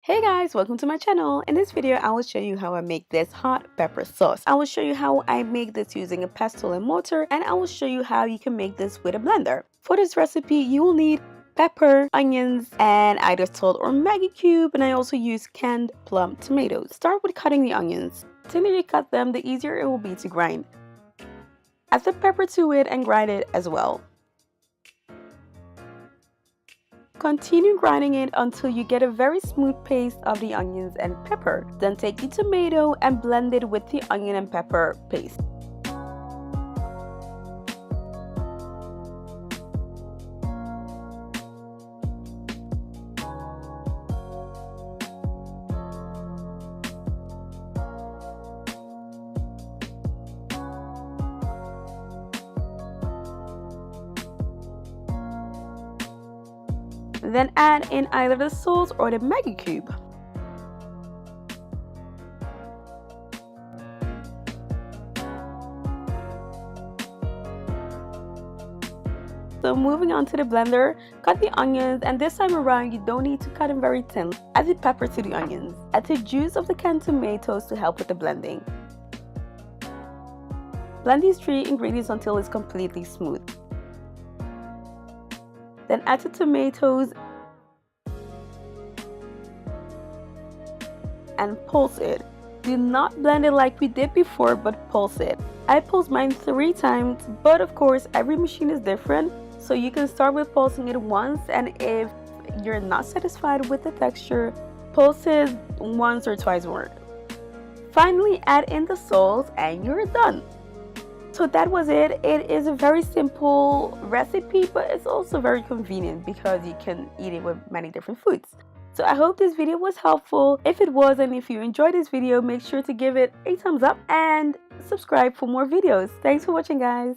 Hey guys, welcome to my channel. In this video, I will show you how I make this hot pepper sauce. I will show you how I make this using a pestle and mortar, and I will show you how you can make this with a blender. For this recipe, you will need pepper, onions, and either salt or Magi Cube, and I also use canned plum tomatoes. Start with cutting the onions. The sooner you cut them, the easier it will be to grind. Add the pepper to it and grind it as well. Continue grinding it until you get a very smooth paste of the onions and pepper. Then take the tomato and blend it with the onion and pepper paste. Then add in either the salt or the Magi Cube. So moving on to the blender, cut the onions, and this time around you don't need to cut them very thin. Add the pepper to the onions. Add the juice of the canned tomatoes to help with the blending. Blend these three ingredients until it's completely smooth. Then add the tomatoes and pulse it. Do not blend it like we did before, but pulse it. I pulsed mine 3 times, but of course every machine is different, so you can start with pulsing it once, and if you're not satisfied with the texture, pulse it once or twice more. Finally, add in the salt and you're done. So that was it. It is a very simple recipe, but it's also very convenient because you can eat it with many different foods. So I hope this video was helpful. If it was, and if you enjoyed this video, make sure to give it a thumbs up and subscribe for more videos. Thanks for watching, guys.